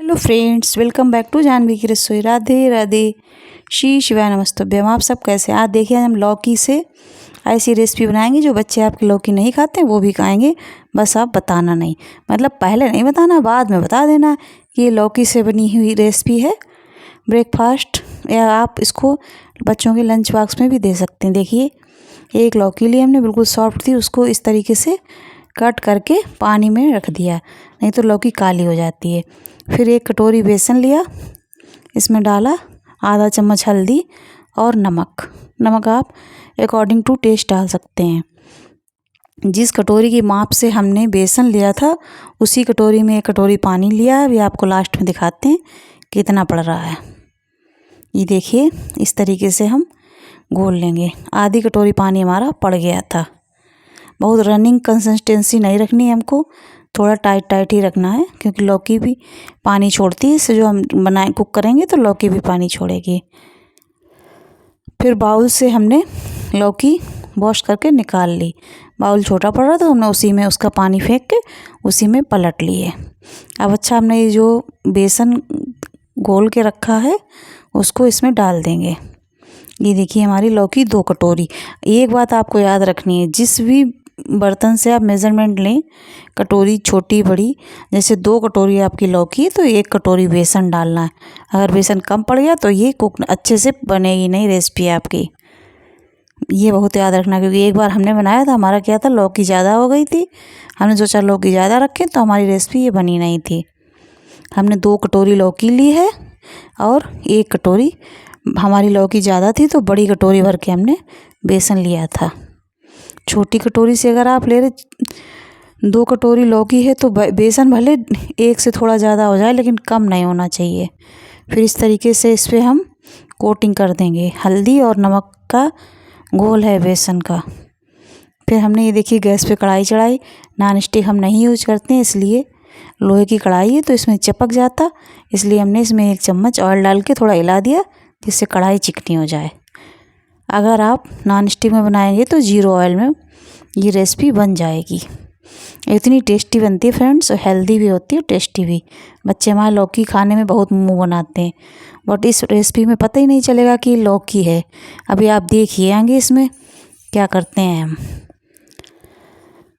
Hello friends, welcome back to Janvi की रसोई। राधे राधे, श्री शिवाय नमस्तुभ्यम। आप सब कैसे? आज देखिए हम लौकी से ऐसी रेसिपी बनाएंगे जो बच्चे आपके लौकी नहीं खाते वो भी खाएंगे। बस आप बताना नहीं, मतलब पहले नहीं बताना, बाद में बता देना कि ये लौकी से बनी हुई रेसिपी है। ब्रेकफास्ट या आप इसको बच्चों के लंच बॉक्स में भी दे सकते हैं। देखिए एक लौकी ली हमने, बिल्कुल सॉफ्ट थी, उसको इस तरीके से कट करके पानी में रख दिया, नहीं तो लौकी काली हो जाती है। फिर एक कटोरी बेसन लिया, इसमें डाला आधा चम्मच हल्दी और नमक आप अकॉर्डिंग टू टेस्ट डाल सकते हैं। जिस कटोरी की माप से हमने बेसन लिया था उसी कटोरी में एक कटोरी पानी लिया है। अभी आपको लास्ट में दिखाते हैं कितना पड़ रहा है। ये देखिए इस तरीके से हम घोल लेंगे। आधी कटोरी पानी हमारा पड़ गया था। बहुत रनिंग कंसिस्टेंसी नहीं रखनी है हमको, थोड़ा टाइट ही रखना है, क्योंकि लौकी भी पानी छोड़ती है। इससे जो हम कुक करेंगे तो लौकी भी पानी छोड़ेगी। फिर बाउल से हमने लौकी वॉश करके निकाल ली। बाउल छोटा पड़ रहा था, हमने उसी में उसका पानी फेंक के उसी में पलट लिए। अब अच्छा, हमने ये जो बेसन घोल के रखा है उसको इसमें डाल देंगे। ये देखिए हमारी लौकी 2 कटोरी। एक बात आपको याद रखनी है, जिस भी बर्तन से आप मेज़रमेंट लें, कटोरी छोटी बड़ी, जैसे 2 कटोरी आपकी लौकी है तो 1 कटोरी बेसन डालना है। अगर बेसन कम पड़ गया तो ये कुक अच्छे से बनेगी नहीं रेसिपी आपकी। ये बहुत याद रखना, क्योंकि एक बार हमने बनाया था, हमारा क्या था, लौकी ज़्यादा हो गई थी। हमने सोचा लौकी ज़्यादा रखें तो हमारी रेसिपी ये बनी नहीं थी। हमने 2 कटोरी लौकी ली है और 1 कटोरी, हमारी लौकी ज़्यादा थी तो बड़ी कटोरी भर के हमने बेसन लिया था। छोटी कटोरी से अगर आप ले रहे 2 कटोरी लौकी है तो बेसन भले 1 से थोड़ा ज़्यादा हो जाए लेकिन कम नहीं होना चाहिए। फिर इस तरीके से इस पर हम कोटिंग कर देंगे। हल्दी और नमक का घोल है बेसन का। फिर हमने ये देखिए गैस पे कढ़ाई चढ़ाई। नॉन स्टिक हम नहीं यूज करते हैं, इसलिए लोहे की कढ़ाई है तो इसमें चिपक जाता, इसलिए हमने इसमें 1 चम्मच ऑयल डाल के थोड़ा हिला दिया जिससे कढ़ाई चिकनी हो जाए। अगर आप नॉन स्टिक में बनाएंगे तो 0 ऑयल में ये रेसिपी बन जाएगी। इतनी टेस्टी बनती है फ्रेंड्स, और हेल्दी भी होती है, टेस्टी भी। बच्चे हमारे लौकी खाने में बहुत मुंह बनाते हैं, बट इस रेसिपी में पता ही नहीं चलेगा कि लौकी है। अभी आप देखिए आगे इसमें क्या करते हैं हम।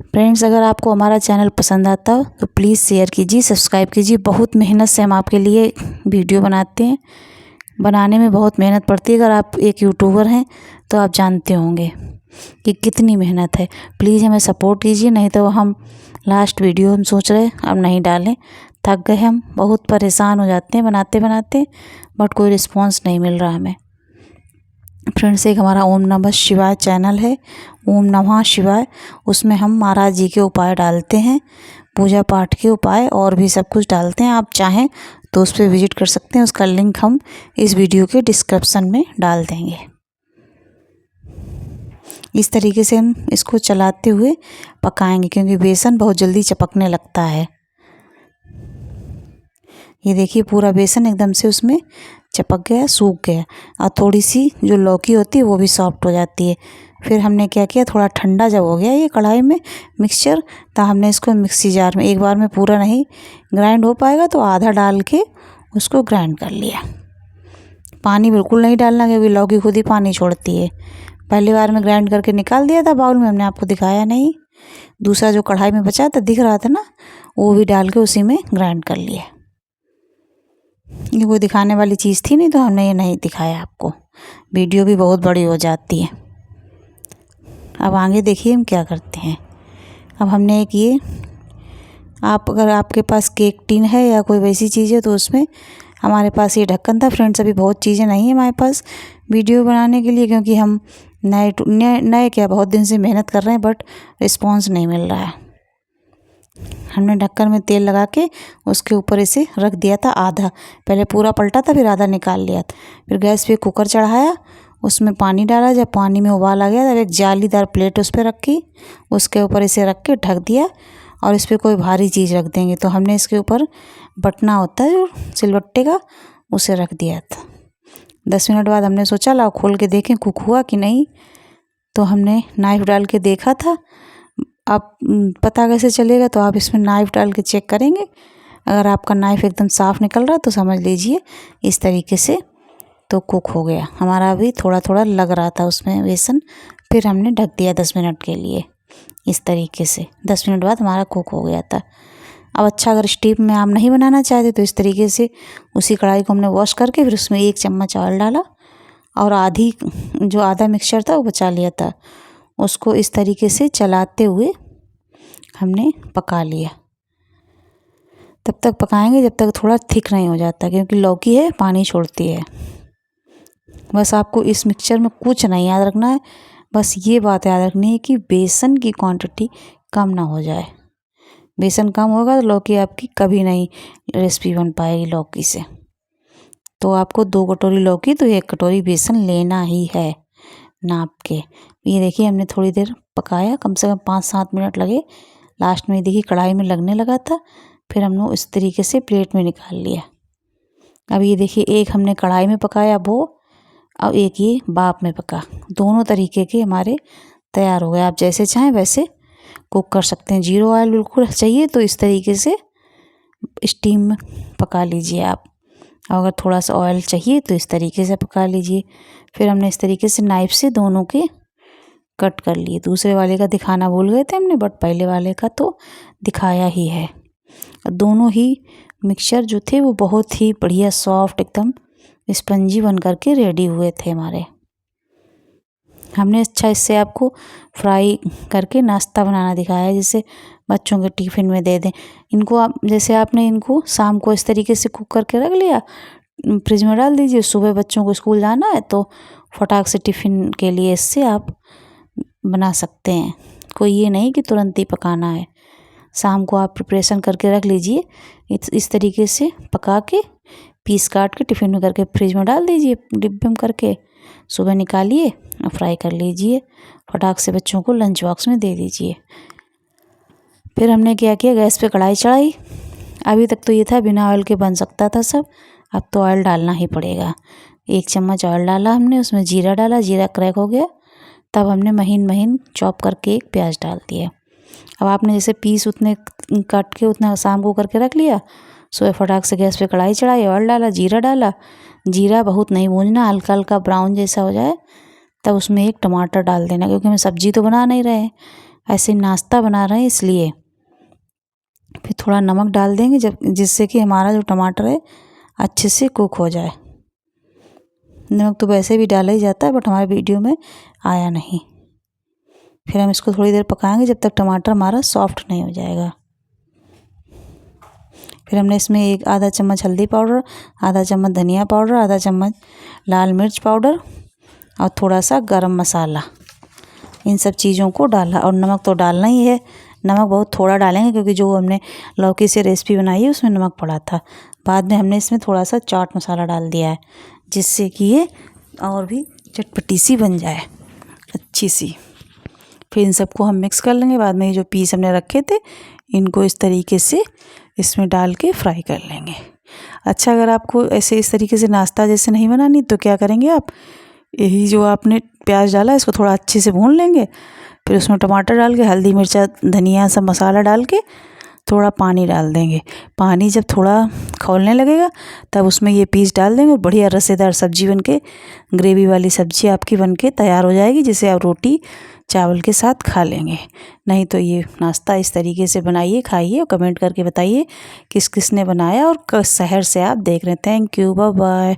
फ्रेंड्स, अगर आपको हमारा चैनल पसंद आता हो तो प्लीज़ शेयर कीजिए, सब्सक्राइब कीजिए। बहुत मेहनत से हम आपके लिए वीडियो बनाते हैं। बनाने में बहुत मेहनत पड़ती है। अगर आप एक यूट्यूबर हैं तो आप जानते होंगे कि कितनी मेहनत है। प्लीज़ हमें सपोर्ट कीजिए, नहीं तो हम लास्ट वीडियो हम सोच रहे अब नहीं डालें। थक गए हम, बहुत परेशान हो जाते हैं बनाते बनाते, बट कोई रिस्पांस नहीं मिल रहा हमें। फ्रेंड्स, एक हमारा ओम नमः शिवाय चैनल है, ओम नमः शिवाय। उसमें हम महाराज जी के उपाय डालते हैं, पूजा पाठ के उपाय और भी सब कुछ डालते हैं। आप चाहें तो उस पर विजिट कर सकते हैं, उसका लिंक हम इस वीडियो के डिस्क्रिप्शन में डाल देंगे। इस तरीके से हम इसको चलाते हुए पकाएंगे, क्योंकि बेसन बहुत जल्दी चिपकने लगता है। ये देखिए पूरा बेसन एकदम से उसमें चिपक गया, सूख गया, और थोड़ी सी जो लौकी होती है वो भी सॉफ्ट हो जाती है। फिर हमने क्या किया, थोड़ा ठंडा जब हो गया ये कढ़ाई में मिक्सचर, तो हमने इसको मिक्सी जार में, एक बार में पूरा नहीं ग्राइंड हो पाएगा तो आधा डाल के उसको ग्राइंड कर लिया। पानी बिल्कुल नहीं डालना, क्योंकि लौकी खुद ही पानी छोड़ती है। पहली बार में ग्राइंड करके निकाल दिया था बाउल में, हमने आपको दिखाया नहीं। दूसरा जो कढ़ाई में बचा था, दिख रहा था ना, वो भी डाल के उसी में ग्राइंड कर लिया। ये कोई दिखाने वाली चीज़ थी नहीं तो हमने ये नहीं दिखाया आपको, वीडियो भी बहुत बड़ी हो जाती है। अब आगे देखिए हम क्या करते हैं। अब हमने एक ये, आप अगर आपके पास केक टिन है या कोई वैसी चीज़ है तो उसमें, हमारे पास ये ढक्कन था। फ्रेंड्स, अभी बहुत चीज़ें नहीं है हमारे पास वीडियो बनाने के लिए, क्योंकि हम नए क्या बहुत दिन से मेहनत कर रहे हैं, बट रिस्पांस नहीं मिल रहा है। हमने ढक्कन में तेल लगा के उसके ऊपर इसे रख दिया था आधा, पहले पूरा पलटा था फिर आधा निकाल लिया था। फिर गैस पे कुकर चढ़ाया, उसमें पानी डाला। जब पानी में उबाल आ गया तब एक जालीदार प्लेट उस पर रखी, उसके ऊपर इसे रख के ढक दिया, और इस पर कोई भारी चीज़ रख देंगे। तो हमने इसके ऊपर बटना होता है जो सिलबट्टे का, उसे रख दिया था। 10 मिनट बाद हमने सोचा लाओ खोल के देखें कुक हुआ कि नहीं, तो हमने नाइफ़ डाल के देखा था। आप पता कैसे चलेगा, तो आप इसमें नाइफ़ डाल के चेक करेंगे। अगर आपका नाइफ़ एकदम साफ़ निकल रहा है तो समझ लीजिए इस तरीके से तो कुक हो गया हमारा। अभी थोड़ा थोड़ा लग रहा था उसमें बेसन, फिर हमने ढक दिया 10 मिनट के लिए। इस तरीके से 10 मिनट बाद हमारा कुक हो गया था। अब अच्छा, अगर स्टीम में आप नहीं बनाना चाहते तो इस तरीके से उसी कढ़ाई को हमने वॉश करके फिर उसमें 1 चम्मच ऑयल डाला और आधा मिक्सचर था वो बचा लिया था, उसको इस तरीके से चलाते हुए हमने पका लिया। तब तक पकाएंगे जब तक थोड़ा थिक नहीं हो जाता, क्योंकि लौकी है पानी छोड़ती है। बस आपको इस मिक्सचर में कुछ नहीं याद रखना है, बस ये बात याद रखनी है कि बेसन की क्वांटिटी कम ना हो जाए। बेसन कम होगा तो लौकी आपकी कभी नहीं रेसिपी बन पाएगी लौकी से। तो आपको 2 कटोरी लौकी तो 1 कटोरी बेसन लेना ही है नाप के। ये देखिए हमने थोड़ी देर पकाया, कम से कम 5-7 मिनट लगे। लास्ट में देखिए कढ़ाई में लगने लगा था, फिर हमने इस तरीके से प्लेट में निकाल लिया। अब ये देखिए एक हमने कढ़ाई में पकाया वो, और एक ये भाप में पका, दोनों तरीके के हमारे तैयार हो गए। आप जैसे चाहें वैसे कुक कर सकते हैं। 0 ऑयल बिल्कुल चाहिए तो इस तरीके से स्टीम में पका लीजिए आप, और अगर थोड़ा सा ऑयल चाहिए तो इस तरीके से पका लीजिए। फिर हमने इस तरीके से नाइफ़ से दोनों के कट कर लिए। दूसरे वाले का दिखाना भूल गए थे हमने, बट पहले वाले का तो दिखाया ही है। दोनों ही मिक्सचर जो थे वो बहुत ही बढ़िया सॉफ्ट एकदम स्पंजी बन करके रेडी हुए थे हमारे। हमने अच्छा इससे आपको फ्राई करके नाश्ता बनाना दिखाया है, जिससे बच्चों के टिफ़िन में दे दें। इनको आप जैसे आपने इनको शाम को इस तरीके से कुक करके रख लिया, फ्रिज में डाल दीजिए। सुबह बच्चों को स्कूल जाना है तो फटाक से टिफ़िन के लिए इससे आप बना सकते हैं। कोई ये नहीं कि तुरंत ही पकाना है। शाम को आप प्रिपरेशन करके रख लीजिए, इस तरीके से पका के पीस काट के टिफ़िन में करके फ्रिज में डाल दीजिए डिब्बे में करके। सुबह निकालिए और फ्राई कर लीजिए, फटाक से बच्चों को लंच बॉक्स में दे दीजिए। फिर हमने क्या किया, गैस पे कढ़ाई चढ़ाई। अभी तक तो ये था बिना ऑयल के बन सकता था सब, अब तो ऑयल डालना ही पड़ेगा। 1 चम्मच ऑयल डाला हमने, उसमें जीरा डाला, जीरा क्रैक हो गया तब हमने महीन महीन चॉप करके एक प्याज डाल दिया। अब आपने जैसे पीस उतने काट के उतना शाम को करके रख लिया, सुबह फटाक से गैस पे कढ़ाई चढ़ाई, ऑयल डाला, जीरा डाला। जीरा बहुत नहीं भूनना, हल्का हल्का ब्राउन जैसा हो जाए तब उसमें एक टमाटर डाल देना, क्योंकि हम सब्जी तो बना नहीं रहे हैं, ऐसे नाश्ता बना रहे हैं इसलिए। फिर थोड़ा नमक डाल देंगे जिससे कि हमारा जो टमाटर है अच्छे से कुक हो जाए। नमक तो वैसे भी डाला ही जाता है, बट हमारे वीडियो में आया नहीं। फिर हम इसको थोड़ी देर पकाएंगे जब तक टमाटर हमारा सॉफ्ट नहीं हो जाएगा। फिर हमने इसमें एक आधा चम्मच हल्दी पाउडर, आधा चम्मच धनिया पाउडर, आधा चम्मच लाल मिर्च पाउडर और थोड़ा सा गरम मसाला, इन सब चीज़ों को डाला। और नमक तो डालना ही है, नमक बहुत थोड़ा डालेंगे क्योंकि जो हमने लौकी से रेसिपी बनाई है उसमें नमक पड़ा था। बाद में हमने इसमें थोड़ा सा चाट मसाला डाल दिया है, जिससे कि ये और भी चटपटी सी बन जाए अच्छी सी। फिर इन सबको हम मिक्स कर लेंगे। बाद में ये जो पीस हमने रखे थे इनको इस तरीके से इसमें डाल के फ्राई कर लेंगे। अच्छा, अगर आपको ऐसे इस तरीके से नाश्ता जैसे नहीं बनानी तो क्या करेंगे आप, यही जो आपने प्याज डाला इसको थोड़ा अच्छे से भून लेंगे। फिर उसमें टमाटर डाल के, हल्दी मिर्चा धनिया सब मसाला डाल के थोड़ा पानी डाल देंगे। पानी जब थोड़ा खौलने लगेगा तब उसमें ये पीस डाल देंगे और बढ़िया रसेदार सब्जी बनके, ग्रेवी वाली सब्जी आपकी बनके तैयार हो जाएगी, जिसे आप रोटी चावल के साथ खा लेंगे। नहीं तो ये नाश्ता इस तरीके से बनाइए, खाइए और कमेंट करके बताइए किस किस ने बनाया और किस शहर से आप देख रहे हैं। Thank you, bye bye.